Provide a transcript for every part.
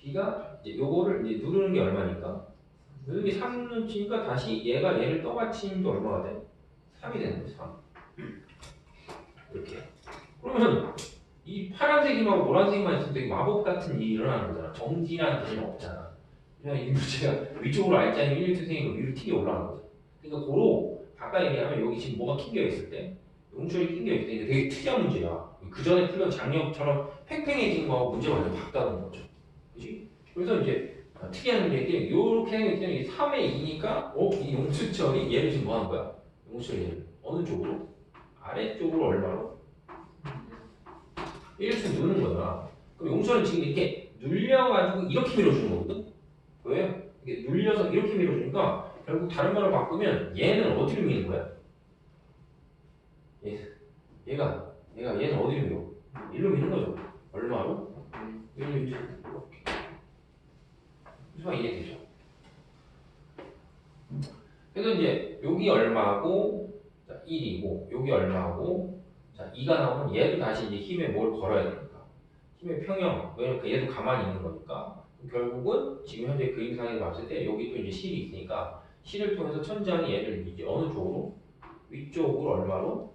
B가 이제 요거를 이제 누르는 게 얼마니까? 누르는 게 3눈치니까 다시 얘가 얘를 떠받치는 게 얼마가 돼? 3이 되는 거지, 3. 이렇게. 그러면 이 파란색 힘하고 노란색 힘만 있으면 되게 마법 같은 일이 일어나는 거잖아. 정지라는 개념이 없잖아. 그냥 이 물체가 위쪽으로 알짜면 1뉴턴이니까 위로 튀겨 올라가는 거죠. 그러니까 고로 바꿔 얘기하면 여기 지금 뭐가 낑겨 있을 때 용철이 낑겨 있을 때 이게 되게 특이한 문제야. 그 전에 풀던 장력처럼 팽팽해진 거하고 문제가 완전 같다는 거죠. 그지? 그래서 이제 특이한 문제인데 이렇게 생겼기 때문에 3의 2니까 이 용수철이 얘를 지금 뭐 하는 거야? 용수철이 얘를 어느 쪽으로? 아래쪽으로 얼마로? 1수 누는 거야. 그럼 용수철은 지금 이렇게 눌려가지고 이렇게 밀어주는 거거든? 왜요? 이게 눌려서 이렇게 밀어주니까 결국 다른 말로 바꾸면 얘는 어디로 미는 거야? 얘가 얘는 어디로 밀어? 일로 미는 거죠. 얼마로? 1뉴턴. 이렇게. 무슨 말 이해되죠? 그래서 이제 여기 얼마고, 자 1이고 여기 얼마고, 자 2가 나오면 얘도 다시 이제 힘에 뭘 걸어야 되니까 힘의 평형. 왜냐면 얘도 가만히 있는 거니까 결국은 지금 현재 그림상에서 봤을 때 여기 또 이제 실이 있으니까 실을 통해서 천장이 얘를 이제 어느 쪽으로? 위쪽으로 얼마로?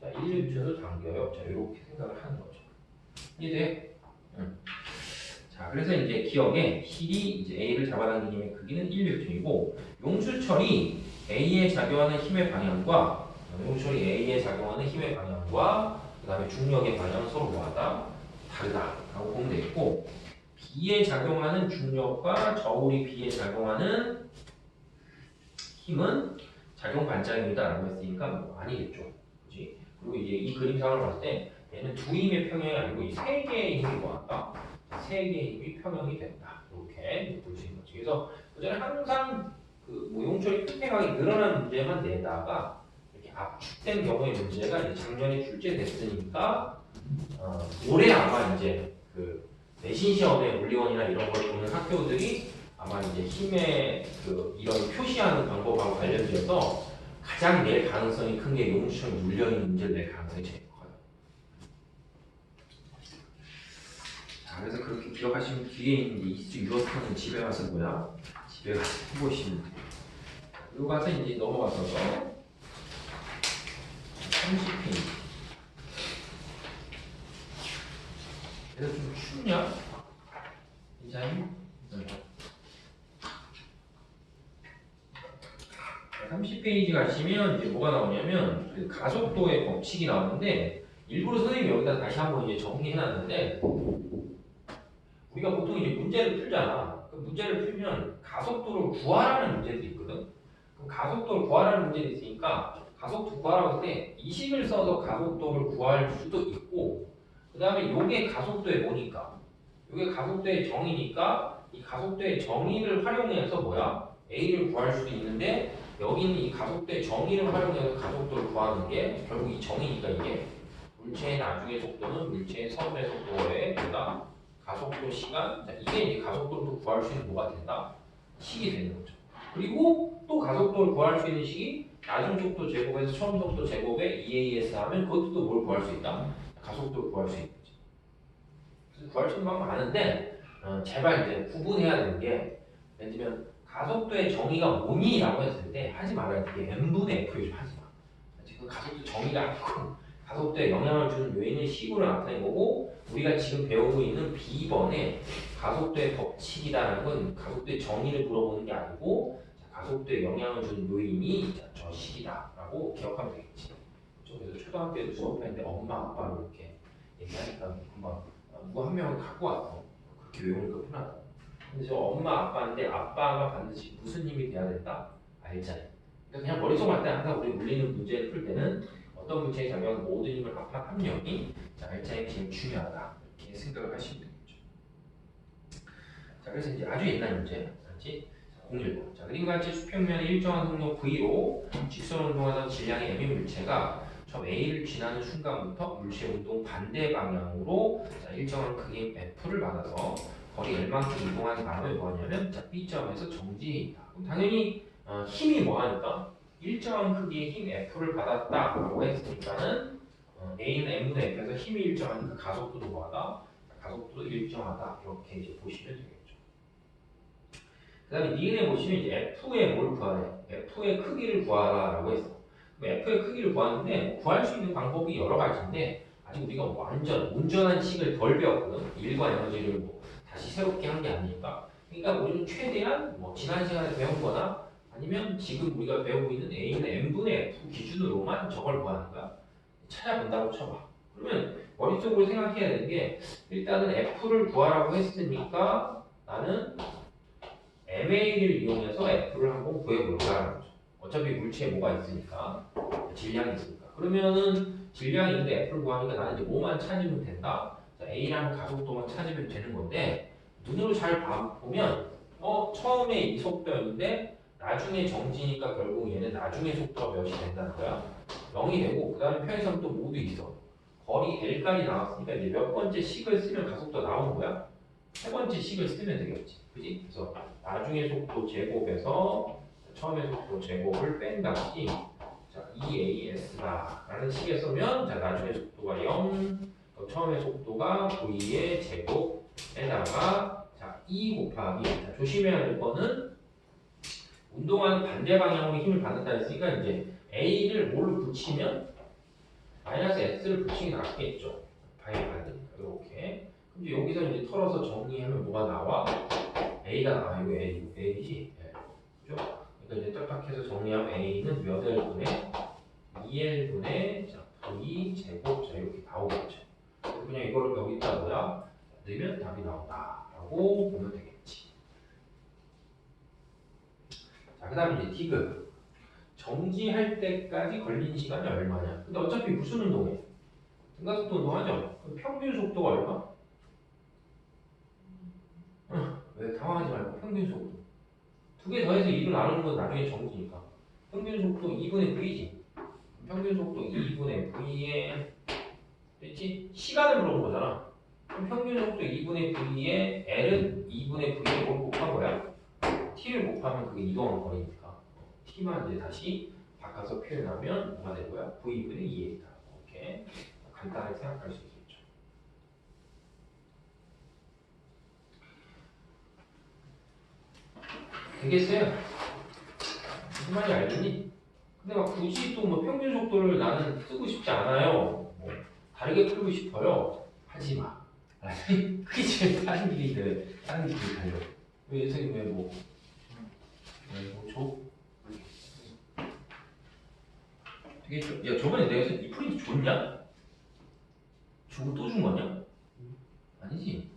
자 1뉴턴을 당겨요. 자 이렇게 생각을 하는 거죠. 이해돼? 응. 자, 그래서 이제 기억에 실이 이제 A를 잡아당기는 힘의 크기는 1뉴턴이고 용수철이 A에 작용하는 힘의 방향과 A에 작용하는 힘의 방향과 그 다음에 중력의 방향은 서로 뭐하다? 다르다라고 보면 되겠고 B에 작용하는 중력과 저울이 B에 작용하는 힘은 작용 반작용이다라고 했으니까 뭐 아니겠죠. 그지? 그리고 이제 이 그림상을 봤을 때 얘는 두 힘의 평형이 아니고 이 세 개의 힘이 뭐할까? 세 개의 힘이 평형이 된다. 이렇게 볼 수 있는 거죠. 그래서 그전에 항상 뭐 용철이 팽팽하게 늘어난 문제만 내다가 이렇게 압축된 경우의 문제가 이제 작년에 출제됐으니까 올해 아마 이제 그 내신 시험에 물리원이나 이런 걸 보는 학교들이 아마 이제 힘의 이런 표시하는 방법하고 관련돼서 가장 낼 가능성이 큰 게 용수철 물리원인 문제를 낼 가능성이 제일 커요. 자, 그래서 그렇게 기억하시면 뒤에 있는 이수 유어터는 집에 가서 뭐야? 집에 가서 해보시면 돼요. 그리고 가서 이제 넘어가서 30페이지. 그래서 좀 춥냐? 괜찮니? 30페이지 가시면 이제 뭐가 나오냐면 그 가속도의 법칙이 나오는데 일부러 선생님이 여기다 다시 한번 이제 정리해놨는데 우리가 보통 이제 문제를 풀잖아. 그 문제를 풀면 가속도를 구하라는 문제들이 있거든. 그럼 가속도를 구하라는 문제들이 있으니까 가속도 구하라고 할 때 이식을 써서 가속도를 구할 수도 있고 그 다음에 요게 가속도의 뭐니까 요게 가속도의 정의니까 이 가속도의 정의를 활용해서 뭐야? A를 구할 수도 있는데 여기는 이 가속도의 정의를 활용해서 가속도를 구하는 게 결국 이 정의니까 이게 물체의 나중의 속도는 물체의 처음의 속도에 보다 가속도 시간, 자, 이게 이제 가속도를 또 구할 수 있는 뭐가 된다? 식이 되는 거죠. 그리고 또 가속도를 구할 수 있는 식이 나중 속도 제곱에서 처음 속도 제곱에 2AS 하면 그것도 또 뭘 구할 수 있다? 가속도를 구할 수 있는 거죠. 그래서 구할 수 있는 방법 많은데 제발 이제 구분해야 되는 게 예를 들면 가속도의 정의가 뭐니라고 했을 때 하지 말아야 돼. n분의 F 좀 하지 마. 지금 가속도 정의가 아니고 가속도에 영향을 주는 요인을 식으로 나타낸 거고 우리가 지금 배우고 있는 B번에 가속도의 법칙이라는 건 가속도의 정의를 물어보는 게 아니고 가속도에 영향을 주는 요인이 저 식이다라고 기억하면 되겠지. 그래서 초등학교에도 수업했는데 엄마 아빠로 이렇게 얘기하니까 금방 누구 한 명을 갖고 왔어. 그렇게 외우니까 편하다. 그래서 엄마 아빠인데 아빠가 반드시 무슨 힘이 돼야 된다? 알잖아요. 그러니까 그냥 머릿속 할때 항상 우리 물리는 문제를 풀 때는 어떤 물체에 작용하는 모든 힘을 합한 합력이 알짜의 제일 중요하다 이렇게 생각을 하시면 되겠죠. 자, 그래서 이제 아주 옛날 문제, 알지? 010. 자, 그림과 같이 수평면에 일정한 속력 V로 직선 운동하던 질량의 M인 물체가 저 A를 지나는 순간부터 물체 운동 반대 방향으로 자, 일정한 크기의 F를 받아서 거리 L만큼 이동한 다음에 뭐하냐면 자, B점에서 정지해 있다. 그럼 당연히 힘이 뭐하니까 일정한 크기의 힘 F를 받았다라고 했으니까는 A는 M분의 F에서 힘이 일정하니까 가속도도 뭐하다? 가속도도 일정하다. 이렇게 이제 보시면 되겠죠. 그 다음에 니은에 보시면 이제 F의 뭘 구하래? F의 크기를 구하라라고 했어. 그럼 F의 크기를 구하는데 구할 수 있는 방법이 여러 가지인데 아직 우리가 완전 온전한 식을 덜 배웠거든. 일과 에너지를 뭐 다시 새롭게 한 게 아니니까. 그러니까 우리는 최대한 뭐 지난 시간에 배운 거나 아니면 지금 우리가 배우고 있는 A는 N분의 F 기준으로만 저걸 구하는 거야. 찾아본다고 쳐봐. 그러면 머릿속으로 생각해야 되는 게 일단은 F를 구하라고 했으니까 나는 MA를 이용해서 F를 한번 구해볼까라는 거죠. 어차피 물체에 뭐가 있으니까 질량이 있으니까 그러면은 질량이 있는데 F를 구하니까 나는 이제 뭐만 찾으면 된다. A라는 가속도만 찾으면 되는 건데 눈으로 잘 보면 처음에 이 속도였는데 나중에 정지니까 결국 얘는 나중에 속도가 몇이 된다는 거야. 0이 되고 그 다음에 편의점도 모두 있어. 거리 L까지 나왔으니까 이제 몇 번째 식을 쓰면 가속도 나오는 거야? 세 번째 식을 쓰면 되겠지. 그지? 그래서 나중에 속도 제곱에서 처음에 속도 제곱을 뺀 다음에 자, EAS다 라는 식에 쓰면 자, 나중에 속도가 0, 처음에 속도가 V의 제곱 에다가 자, E 곱하기 자, 조심해야 될 거는 운동하는 반대 방향으로 힘을 받는다 했으니까 이제 A를 뭘로 붙이면 마이너스 S를 붙이는 게 낫겠죠. 방향 받으니까 이렇게. 근데 여기서 이제 털어서 정리하면 뭐가 나와? A가 나와. 이거 A지. 네. 그죠? 그러니까 이제 딱딱해서 정리하면 A는 몇 L분의 2L분의 V 제곱 자 이렇게 나오겠죠. 그냥 이거를 여기다 뭐야? 넣으면 답이 나온다라고 보면 되겠지. 자, 그 다음에 이제 디귿. 정지할 때까지 걸린 시간이 얼마냐? 근데 어차피 무슨 운동해? 등가속도 운동하죠? 그럼 평균 속도가 얼마? 왜 당황하지 말고 평균 속도. 두 개 더해서 2로 나누는 건 나중에 정지니까. 평균 속도 2분의 V지. 평균 속도 2분의 V에 됐지? 시간을 물어본 거잖아. 그럼 평균 속도 2분의 V에 L은 2분의 V에 뭘 곱한 거야? T를 곱하면 그게 이동한 거리니까. T만 이제 다시 바꿔서 표현하면 뭐가 될 거야? V분의 2A다. 이렇게 간단하게 생각할 수 있겠죠. 되겠어요? 무슨 말인지 알겠니? 근데 막 굳이 또 뭐 평균 속도를 나는 쓰고 싶지 않아요. 뭐 다르게 풀고 싶어요. 하지 마. 그게 제일 다른 길이 돼. 다른 길이 달려. 왜 선생님 왜뭐 줘? 되게 야 저번에 내가 이 프린트 줬냐? 주고 또 준 거냐? 아니지.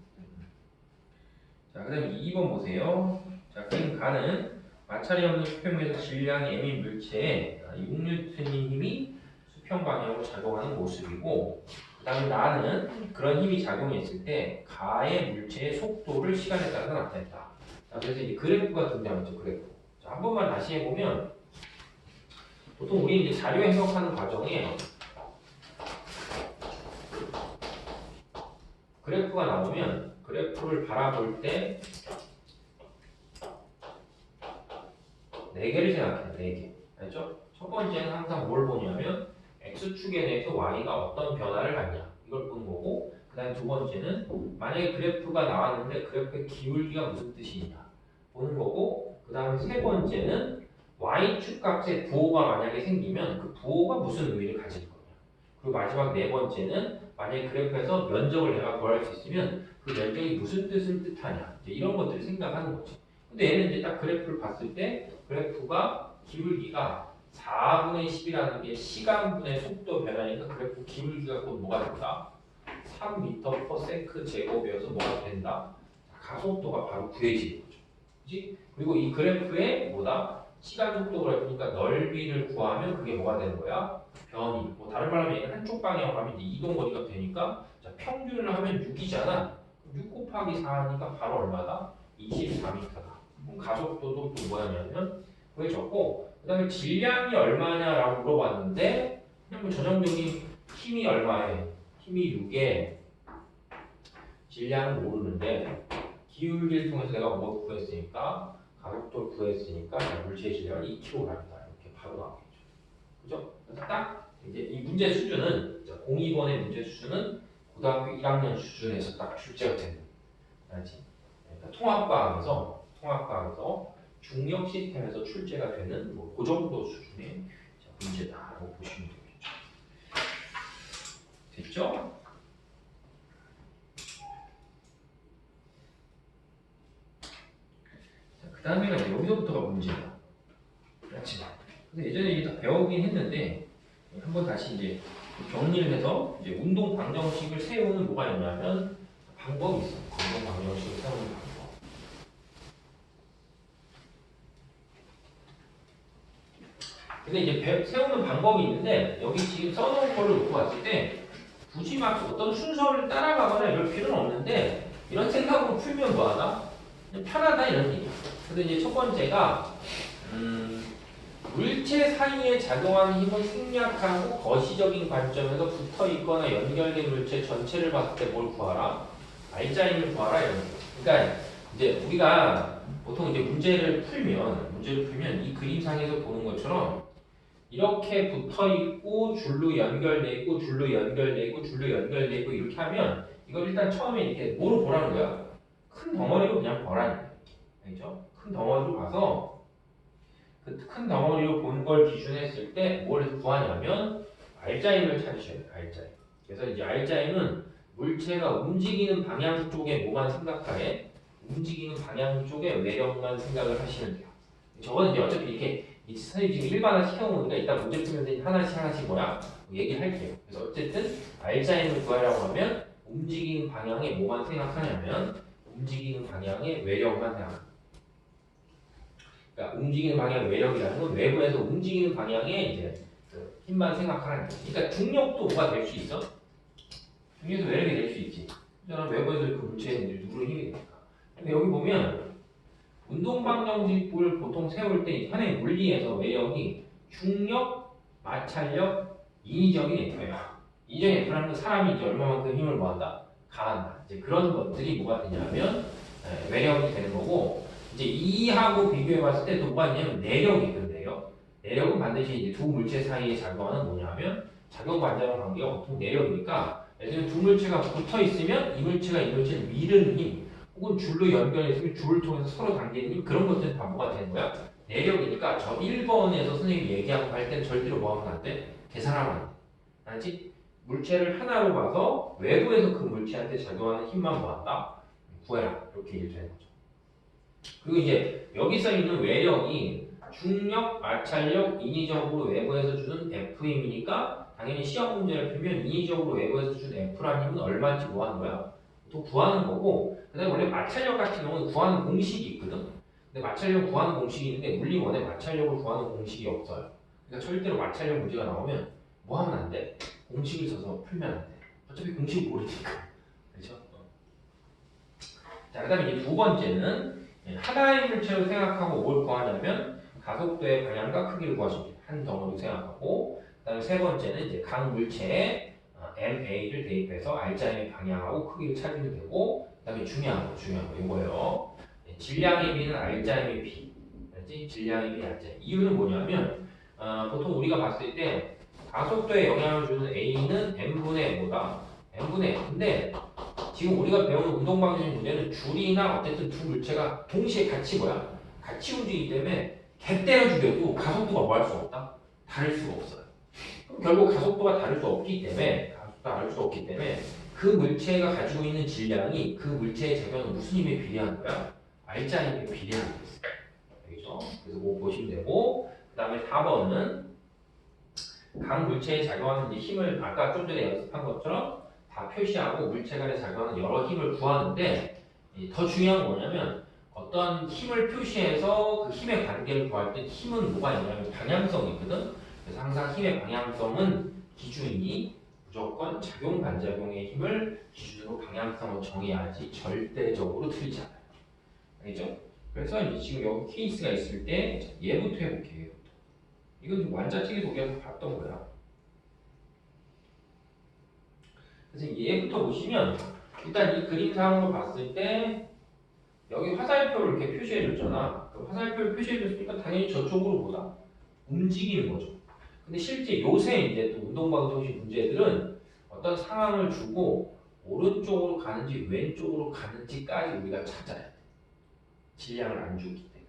자 그다음에 2번 보세요. 자 그림 가는 마찰이 없는 수평에서 질량이 M인 물체에 6N의 힘이 수평 방향으로 작용하는 모습이고 그 다음에 나는 그런 힘이 작용했을 때 가의 물체의 속도를 시간에 따라서 나타냈다. 자 그래서 이제 그래프가 등장하죠. 그래프. 자, 한 번만 다시 해보면 보통 우리 이제 자료 해석하는 과정에 그래프가 나오면 그래프를 바라볼 때 4개를 생각해요. 4개. 알죠? 첫 번째는 항상 뭘 보냐면 X축에 대해서 Y가 어떤 변화를 갖냐 이걸 보는 거고 그 다음에 두 번째는 만약에 그래프가 나왔는데 그래프의 기울기가 무슨 뜻이 있냐 보는 거고 그 다음에 세 번째는 Y축 값에 부호가 만약에 생기면 그 부호가 무슨 의미를 가질 거냐 그리고 마지막 네 번째는 만약에 그래프에서 면적을 내가 구할 수 있으면 그 면적이 무슨 뜻을 뜻하냐 이제 이런 것들을 생각하는 거지. 근데 얘는 이제 딱 그래프를 봤을 때 그래프가 기울기가 4분의 10이라는 게 시간분의 속도 변화니까 그래프 기울기가 곧 뭐가 된다? 3m/s 제곱이어서 뭐가 된다? 가속도가 바로 구해지는 거죠. 그치? 그리고 이 그래프에 뭐다? 시간 속도 그래프니까 넓이를 구하면 그게 뭐가 되는 거야? 변이. 뭐 다른 말로 하면 한쪽 방향으로 하면 이제 이동 거리가 되니까 자, 평균을 하면 6이잖아. 6 곱하기 4하니까 바로 얼마다? 24m다. 그럼 가속도도 또 뭐냐면 구해졌고 그 다음에 질량이 얼마냐라고 물어봤는데 그냥 뭐 전형적인 힘이 얼마에 힘이 6에 질량은 모르는데 기울기를 통해서 내가 뭐 구했으니까 가속도를 구했으니까 물체의 질량은 2kg이다 이렇게 바로 나오겠죠. 그죠? 그래서 딱 이제 이 문제 수준은 02번의 문제 수준은 고등학교 1학년 수준에서 딱 출제가 되는. 알지? 그러니까 통합과학에서 중력 시스템에서 출제가 되는 뭐 그 정도 수준의 문제다라고 보시면 되겠죠. 됐죠? 그 다음에가 여기서부터가 문제야. 그렇지? 근데 예전에 이게 다 배우긴 했는데 한번 다시 이제 정리를 해서 이제 운동 방정식을 세우는 뭐가 있냐면 방법이 있어. 운동 방정식을 세우는 방법. 근데 이제 세우는 방법이 있는데 여기 지금 써놓은 거를 놓고 봤을 때 굳이 막 어떤 순서를 따라가거나 이럴 필요는 없는데 이런 생각으로 풀면 뭐하다? 편하다 이런 얘기야. 근데 이제 첫 번째가 물체 사이에 작용하는 힘을 생략하고 거시적인 관점에서 붙어있거나 연결된 물체 전체를 봤을 때 뭘 구하라? 알자 힘을 구하라 이런 거예요. 그러니까 이제 우리가 보통 이제 문제를 풀면 이 그림상에서 보는 것처럼 이렇게 붙어있고 줄로 연결돼 있고 줄로 연결돼 있고 줄로 연결돼 있고 이렇게 하면 이걸 일단 처음에 이렇게 뭐로 보라는 거야? 큰 덩어리로 그냥 보라는 거야. 알죠? 큰 덩어리로 봐서 그 큰 덩어리로 본 걸 기준했을 때 뭘 구하냐면 알자임을 찾으셔야 돼요. 알자임. 그래서 이제 알자임은 물체가 움직이는 방향 쪽에 뭐만 생각하에 움직이는 방향 쪽에 외력만 생각을 하시면 돼요. 저거는 이제 어차피 이렇게 선생님 지금 일반화시 해오니까 이따 문제 풀면서 하나씩 뭐야 얘기를 할게요. 그래서 어쨌든 알자임을 구하려고 하면 움직이는 방향에 뭐만 생각하냐면 움직이는 방향에 외력만 생각합니다. 그러니까 움직이는 방향의 외력이라는 건 외부에서 움직이는 방향에 이제 그 힘만 생각하라는 거지. 그러니까 중력도 뭐가 될 수 있어? 중력에서 외력이 될 수 있지. 그러나 외부에서 그 물체에 누르는 힘이 되니까. 근데 여기 보면 운동방정식을 보통 세울 때 현행 물리에서 외력이 중력, 마찰력, 인위적인 F예요. 인위적인 F라는 건 사람이 이제 얼마만큼 힘을 모았다? 가한다. 이제 그런 것들이 뭐가 되냐면 외력이 되는 거고 이제 이하고 비교해 봤을 때 또 뭐가 있냐면 내력이 있는데요. 내력은 반드시 이제 두 물체 사이에 작용하는 뭐냐면 작용 반작용 관계가 보통 내력이니까 예를 들면 두 물체가 붙어 있으면 이 물체가 이 물체를 미는 힘 혹은 줄로 연결해 있으면 줄을 통해서 서로 당기는 힘 그런 것들은 다 뭐가 되는 거야? 내력이니까 저 1번에서 선생님이 얘기하고 할 때는 절대로 뭐 하면 안 돼? 계산하면 안 돼. 알지? 물체를 하나로 봐서 외부에서 그 물체한테 작용하는 힘만 뭐한다? 구해라. 이렇게 얘기를 되는 거죠. 그리고 이제 여기 써 있는 외력이 중력, 마찰력, 인위적으로 외부에서 주는 F 힘이니까 당연히 시험 문제를 풀면 인위적으로 외부에서 주는 F라는 힘은 얼마인지 뭐 하는 거야? 또 구하는 거고 그 다음에 원래 마찰력 같은 경우는 구하는 공식이 있거든. 근데 마찰력 구하는 공식이 있는데 물리원에 마찰력을 구하는 공식이 없어요. 그러니까 절대로 마찰력 문제가 나오면 뭐 하면 안 돼? 공식을 써서 풀면 안 돼. 어차피 공식을 모르니까. 그렇죠? 자, 그 다음에 이제 두 번째는 하나의 물체로 생각하고 뭘 구하냐면 가속도의 방향과 크기를 구하시면 돼요. 한 덩어리 생각하고 그 다음에 세 번째는 이제 각 물체에 MA를 대입해서 알자임의 방향하고 크기를 찾으면 되고 그 다음에 중요한 거 이거예요. 질량의 비는 알자임의 비 질량의 비 알자임 이유는 뭐냐면 보통 우리가 봤을 때 가속도에 영향을 주는 A는 M분의 뭐다? M분의 근데 지금 우리가 배우는 운동방식 문제는 줄이나 어쨌든 두 물체가 동시에 같이 같이 움직이기 때문에 개 때려 죽여도 가속도가 뭐 할 수 없다? 다를 수가 없어요. 그럼 결국 가속도가 다를 수 없기 때문에 그 물체가 가지고 있는 질량이 그 물체에 작용하는 무슨 힘에 비례하는 거야? 알자 힘에 비례하는 거예요. 알겠죠? 그래서 그거 보시면 되고 그 다음에 4번은 각 물체에 작용하는 힘을 아까 좀 전에 연습한 것처럼 다 표시하고 물체 간에 작용하는 여러 힘을 구하는데 더 중요한 건 뭐냐면 어떤 힘을 표시해서 그 힘의 관계를 구할 때 힘은 뭐가 있냐면 방향성이거든. 그래서 항상 힘의 방향성은 기준이 무조건 작용 반작용의 힘을 기준으로 방향성을 정해야지 절대적으로 틀리지 않아요. 알겠죠? 그래서 이제 지금 여기 케이스가 있을 때 얘부터 해볼게요. 이건 완자책에서 우리가 봤던 거야. 그래서 얘부터 보시면 일단 이 그림상으로 봤을 때 여기 화살표를 이렇게 표시해줬잖아. 그 화살표를 표시해줬으니까 당연히 저쪽으로 보다 움직이는 거죠. 근데 실제 요새 이제 또 운동방정식 문제들은 어떤 상황을 주고 오른쪽으로 가는지 왼쪽으로 가는지까지 우리가 찾아야 돼. 질량을 안 주기 때문에.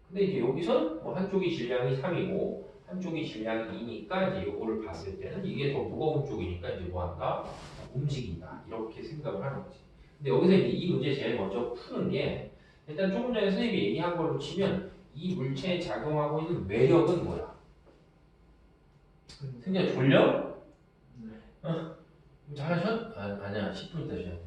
근데 이제 여기선 뭐 한쪽이 질량이 3이고 한쪽이 질량이 2니까 이제 이거를 봤을 때는 이게 더 무거운 쪽이니까 이제 뭐 한다? 움직인다. 이렇게 생각을 하는 거지. 근데 여기서 이제 이 문제 제일 먼저 푸는 게 일단 조금 전에 선생님이 얘기한 걸로 치면 이 물체에 작용하고 있는 외력은 뭐야? 승재야 졸려? 어? 잘하셨? 아니야 10분 있다 쉬어야 돼.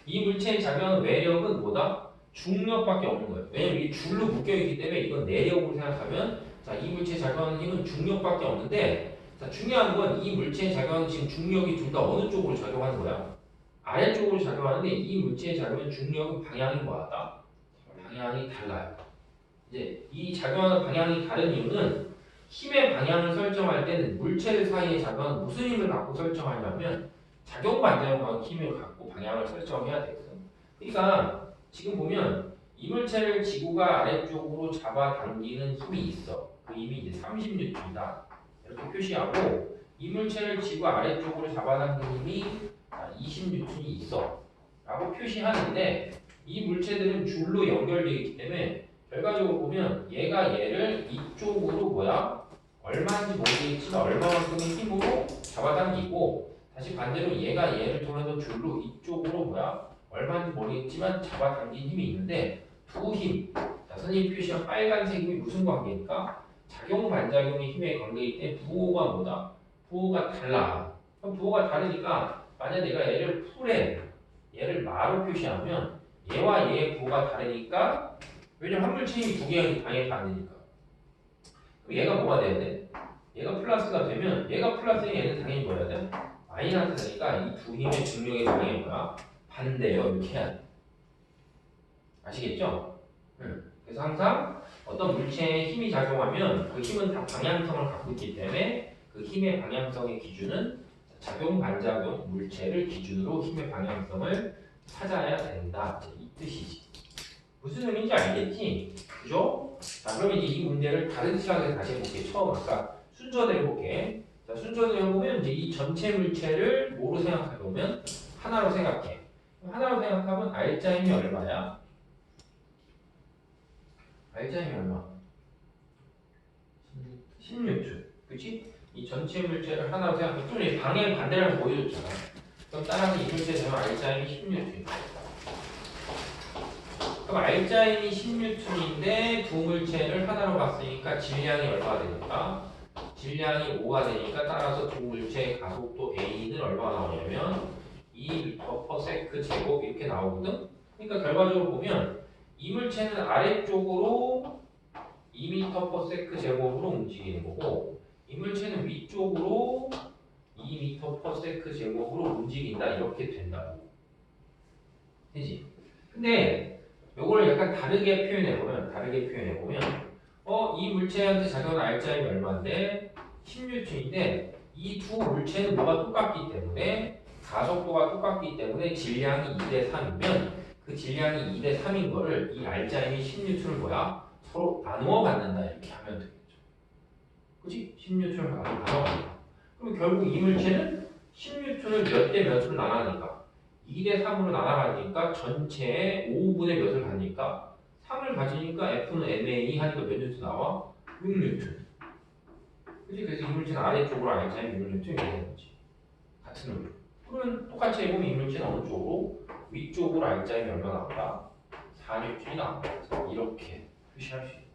이 물체에 작용하는 외력은 뭐다? 중력밖에 없는 거예요. 왜냐면 이게 줄로 묶여있기 때문에 이건 내력으로 생각하면 자, 이 물체에 작용하는 힘은 중력밖에 없는데 자, 중요한 건 이 물체에 작용하는 지금 중력이 둘 다 어느 쪽으로 작용하는 거야? 아래쪽으로 작용하는데 이 물체에 작용하는 중력은 방향이 뭐하다? 방향이 달라요. 이제 이 작용하는 방향이 다른 이유는 힘의 방향을 설정할 때는 물체들 사이에 작용하는 무슨 힘을 갖고 설정하냐면 작용 반작용하는 힘을 갖고 방향을 설정해야 되거든. 그러니까 지금 보면 이물체를 지구가 아래쪽으로 잡아당기는 힘이 있어. 그 힘이 이제 30N이다. 이렇게 표시하고 이물체를 지구 아래쪽으로 잡아당기는 힘이 20N이 있어. 라고 표시하는데 이 물체들은 줄로 연결되어 있기 때문에 결과적으로 보면 얘가 얘를 이쪽으로 뭐야? 얼마인지 모르겠지만 얼마만큼의 힘으로 잡아당기고 다시 반대로 얘가 얘를 통해서 줄로 이쪽으로 뭐야? 얼마인지 모르겠지만 잡아당긴 힘이 있는데 두 힘, 자, 선생님이 표시한 빨간색 힘이 무슨 관계입니까? 작용 반작용의 힘의 관계이기 때문에 부호가 뭐다? 부호가 달라. 그럼 부호가 다르니까 만약 내가 얘를 풀에 얘를 마로 표시하면 얘와 얘의 부호가 다르니까 왜냐면 한물체 힘이 두 개가 당연히 다르니까 그럼 얘가 뭐가 돼야 돼? 얘가 플러스가 되면 얘가 플러스면 얘는 당연히 뭐야 돼? 마이너스니까 이 두 힘의 중력의 방향이 뭐야? 반대요. 이렇게 해야 돼. 아시겠죠? 그래서 항상 어떤 물체에 힘이 작용하면 그 힘은 다 방향성을 갖고 있기 때문에 그 힘의 방향성의 기준은 작용 반작용 물체를 기준으로 힘의 방향성을 찾아야 된다. 이 뜻이지. 무슨 의미인지 알겠지? 그죠? 자, 그러면 이제 이 문제를 다른 시각에서 다시 해볼게. 처음 아까 순서대로 해볼게. 자, 순서대로 해보면 이제 이 전체 물체를 뭐로 생각해보면 하나로 생각해. 하나로 생각하면 알짜 힘이 얼마야? 알짜 힘이 얼마? 16줄. 그치? 이 전체 물체를 하나로 생각해. 좀 이제 방향 반대라고 보여줬잖아. 그럼 따라서 이 물체 되면 알짜 힘이 16줄. 그럼 알짜 힘이 16톤인데 두 물체를 하나로 봤으니까 질량이 얼마가 되니까? 질량이 5가 되니까 따라서 두 물체의 가속도 A는 얼마가 나오냐면 2m/s 제곱 이렇게 나오거든? 그러니까 결과적으로 보면 이 물체는 아래쪽으로 2m/s 제곱으로 움직이는 거고 이 물체는 위쪽으로 2m/s 제곱으로 움직인다 이렇게 된다고. 되지? 근데 요걸 약간 다르게 표현해보면 이 물체한테 작용하는 알짜임이 얼마인데 16N인데 이 두 물체는 뭐가 똑같기 때문에 가속도가 똑같기 때문에 질량이 2대 3이면 그 질량이 2대 3인 거를 이 알짜임이 16N을 뭐야? 서로 나누어 갖는다 이렇게 하면 되겠죠. 그치? 16N을 나누어 갖는다. 그럼 결국 이 물체는 16N을 몇 대 몇으로 나누니까 2대 3으로 나눠가니까 전체의 5분의 몇을 가니까 3을 가지니까 F는 MA 하니까 몇 뉴턴 나와? 6뉴턴. 그치? 그래서 이물체는 아래쪽으로 알자면 6뉴턴이 되는 거지. 같은 의미. 그러면 똑같이 해보면 이물체는 어느 쪽으로? 위쪽으로 알자면 얼마 나온다? 4뉴턴이 나온다. 이렇게 표시할 수 있는 거지.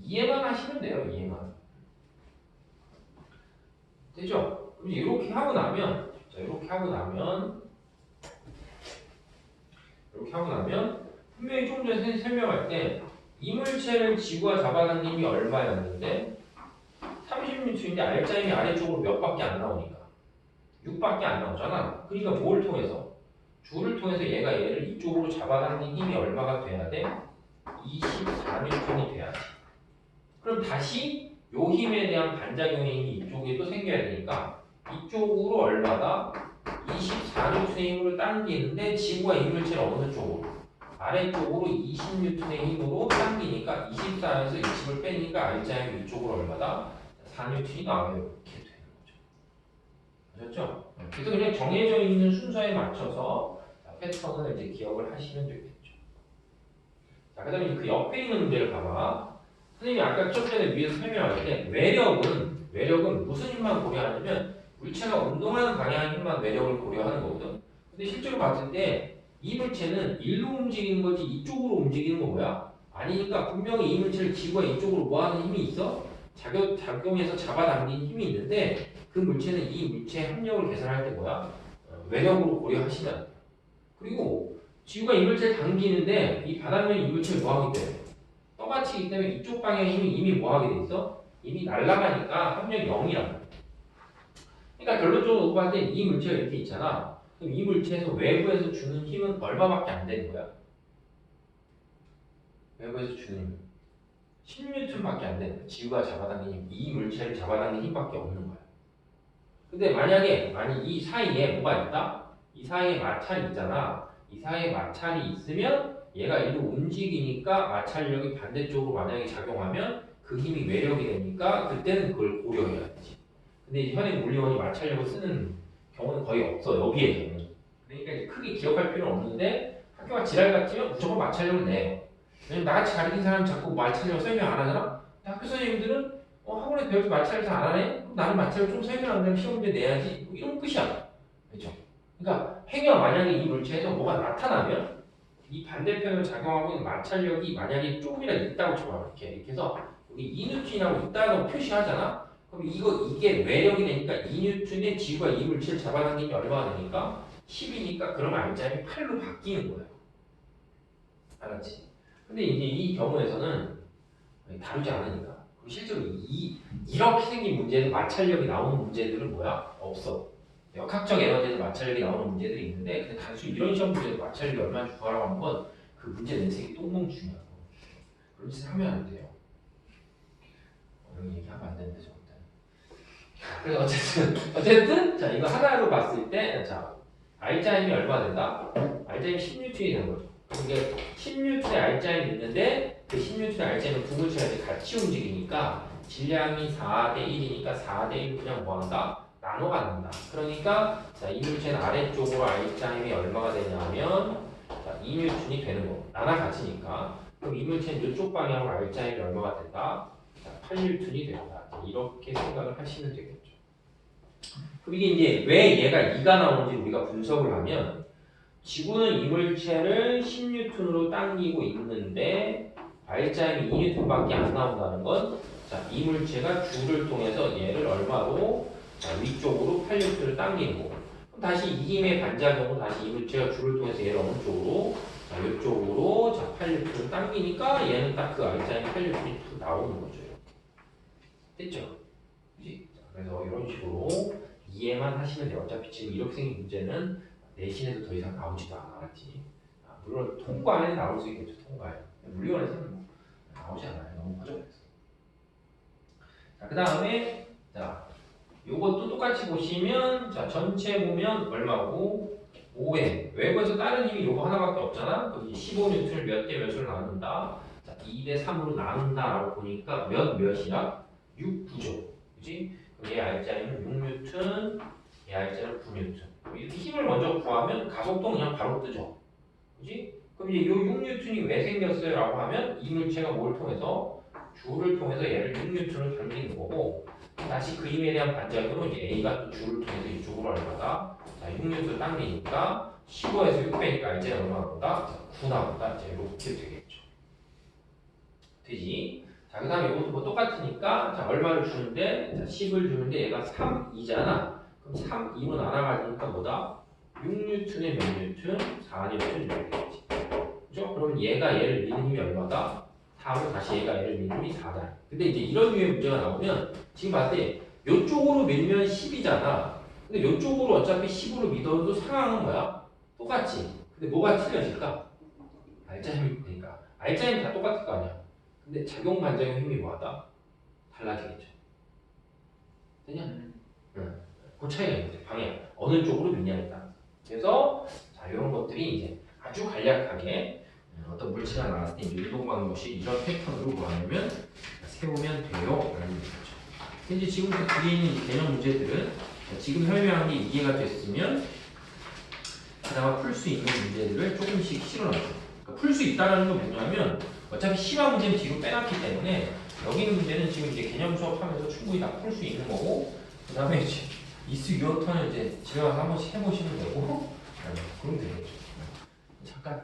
이해만 하시면 돼요. 이해만. 되죠? 그럼 이렇게 하고 나면 이렇게 하고 나면 분명히 좀 전에 설명할 때 이물체를 지구가 잡아당김이 얼마였는데 30N인데 알짜임이 아래쪽으로 몇 밖에 안 나오니까 6밖에 안 나오잖아. 그러니까 뭘 통해서? 줄을 통해서 얘를 이쪽으로 잡아당긴 힘이 얼마가 돼야 돼? 24N이 돼야지. 그럼 다시 요 힘에 대한 반작용의 힘이 이쪽에도 생겨야 되니까 이쪽으로 얼마다? 24N의 힘으로 당기는데 지구가 이물체를 어느 쪽으로? 아래쪽으로 20N의 힘으로 당기니까 24에서 20을 빼니까 알짜임이 이쪽으로 얼마다? 4N이 나와요. 이렇게 되는 거죠. 아셨죠? 그래서 그냥 정해져 있는 순서에 맞춰서 패턴을 이제 기억을 하시면 되겠죠. 자, 그 다음에 그 옆에 있는 문제를 봐봐. 선생님이 아까 좀 전에 위에서 설명할 때 외력은 무슨 힘만 고려하냐면 물체가 운동하는 방향의 힘만 외력을 고려하는 거거든. 근데 실제로 봤을 때 이 물체는 일로 움직이는 거지 이쪽으로 움직이는 거 뭐야? 아니니까 분명히 이 물체를 지구가 이쪽으로 뭐하는 힘이 있어? 작용해서 잡아당기는 힘이 있는데 그 물체는 이 물체의 합력을 계산할 때 뭐야? 외력으로 고려하시면. 그리고 지구가 이 물체를 당기는데 이 바닥면이 이 물체를 뭐하기 때문에 떠받치기 때문에 이쪽 방향의 힘이 이미 뭐하게 돼 있어? 이미 날아가니까 합력이 0이란 그러니까 결론적으로 봤을 때 이 물체가 이렇게 있잖아. 그럼 이 물체에서 외부에서 주는 힘은 얼마밖에 안 되는 거야? 외부에서 주는 힘 10N밖에 안 되는 거야. 지구가 잡아당기는 힘, 이 물체를 잡아당기는 힘밖에 없는 거야. 근데 만약에 이 사이에 뭐가 있다? 이 사이에 마찰이 있잖아. 이 사이에 마찰이 있으면 얘가 일로 움직이니까 마찰력이 반대쪽으로 만약에 작용하면 그 힘이 외력이 되니까 그때는 그걸 고려해야지. 근데 이제 현행 물리원이 마찰력을 쓰는 경우는 거의 없어 여기에서는. 그러니까 이제 크게 기억할 필요는 없는데 학교가 지랄 같으면 무조건 마찰력을 내요. 왜냐면 나같이 가르친 사람 자꾸 마찰력 설명 안 하잖아? 근데 학교 선생님들은 학원에 배워서 마찰력 잘 안 하네? 그럼 나는 마찰력 좀 설명 안 되면 시험 문제 내야지. 뭐 이런 끝이야. 그렇죠? 그러니까 행위가 만약에 이 물체에서 뭐가 나타나면 이 반대편으로 작용하고 있는 마찰력이 만약에 조금이라도 있다고 쳐봐. 이렇게 해서 여기 2N이라고 있다고 표시하잖아? 그럼 이게 외력이 되니까 2N의 지구가 이 물체를 잡아당기는 게 얼마가 되니까 10이니까 그럼 알짜임이 8로 바뀌는 거예요. 알았지? 근데 이제 이 경우에서는 다루지 않으니까. 그리고 실제로 이렇게 생긴 문제에서 마찰력이 나오는 문제들은 뭐야? 없어. 역학적 에너지에서 마찰력이 나오는 문제들이 있는데 근데 단순히 이런 시험 문제에서 마찰력이 얼마나 구하라고 하는 건 그 문제 내색이 똥멍충이야. 그런 짓을 하면 안 돼요. 이런 얘기하면 안 되는데 그래서 어쨌든 자 이거 하나로 봤을 때 자 R자임이 얼마 된다? R자임이 10N이 되는 거죠. 이게 10N의 R자임이 있는데 그 10N의 R자임은 두 물체가 이제 같이 움직이니까 질량이 4대 1이니까 4대 1 그냥 뭐한다? 나눠 갖는다. 그러니까 자, 이 물체는 아래쪽으로 R자임이 얼마가 되냐면 자, 2N이 되는 거. 나눠 가지니까 그럼 이 물체는 이쪽 방향으로 R자임이 얼마가 된다? 자, 8N이 된다. 이렇게 생각을 하시면 되겠죠. 그럼 이게 이제 왜 얘가 2가 나오는지 우리가 분석을 하면 지구는 이 물체를 10N으로 당기고 있는데 R자임이 2N밖에 안 나온다는 건 자, 이 물체가 줄을 통해서 얘를 얼마로 자, 위쪽으로 8N을 당기는 거고 그럼 다시 이 힘의 반작용으로 다시 이 물체가 줄을 통해서 얘를 어느 쪽으로 자, 이쪽으로 자, 8N을 당기니까 얘는 딱 그 R자임 8N이 나오는 거죠. 됐죠? 그치? 그래서 이런 식으로 이해만 하시면 돼요. 어차피 지금 이렇게 생긴 문제는 내신에도 더 이상 나오지도 않아. 알았지? 물론 통과에 나올 수 있겠죠. 통과에. 물리원에서는 뭐 나오지 않아요. 너무 허접해서. 자, 그 다음에 자, 요것도 똑같이 보시면 자, 전체 보면 얼마고 5에 외부에서 다른 힘이 요거 하나밖에 없잖아. 그럼 15N을 몇 대 몇으로 나눈다. 자, 2대 3으로 나눈다라고 보니까 몇이야? 6, 9죠. 그지? 얘 R자임은 6N, 얘 R자임은 9N. 이렇게 힘을 먼저 구하면 가속도 그냥 바로 뜨죠. 그지? 그럼 이제 이 6N이 왜 생겼어요? 라고 하면 이 물체가 뭘 통해서? 줄을 통해서 얘를 6N을 당기는 거고 다시 그 힘에 대한 반작용으로 이제 A가 또 줄을 통해서 이쪽으로 얼마다? 자, 6N을 당기니까 15에서 6 빼니까 R자임 얼마 나온다? 9 나온다. 이제 이렇게 되겠죠. 되지? 자, 그 다음에 이것도 뭐 똑같으니까, 자, 얼마를 주는데, 자, 10을 주는데 얘가 3이잖아. 그럼 3, 2로 나눠가지니까 뭐다? 6N에 몇 N? 4N 이렇게 되겠지. 그죠? 그럼 얘가 얘를 미는 힘이 얼마다? 4로 다시 얘가 얘를 미는 힘이 4다. 근데 이제 이런 류의 문제가 나오면, 지금 봤을 때, 요쪽으로 밀면 10이잖아. 근데 요쪽으로 어차피 10으로 밀어도 상황은 뭐야? 똑같지. 근데 뭐가 틀려질까? R자임이 되니까. R자임이 다 똑같을 거 아니야. 근데 작용 반작용 힘이 뭐하다? 달라지겠죠. 되냐? 응. 그 차이가 있는 거죠. 방향. 어느 쪽으로 밀냐에 따라서. 그래서 자 이런 것들이 이제 아주 간략하게 어떤 물체가 나왔을 때 운동하는 것이 이런 패턴으로 뭐하냐면 세우면 돼요. 라는 얘기죠. 이제 지금부터 뒤에 있는 개념 문제들은 자, 지금 설명한 게 이해가 됐으면 그나마 풀 수 있는 문제들을 조금씩 실어놔요. 그러니까 풀 수 있다는 건 뭐냐면 어차피 심화 문제는 뒤로 빼놨기 때문에 여기 있는 문제는 지금 이제 개념 수업하면서 충분히 다 풀 수 있는 거고 그 다음에 이제 이수 유어턴은 이제 집에 가서 한 번씩 해보시면 되고 그러면 되겠죠. 잠깐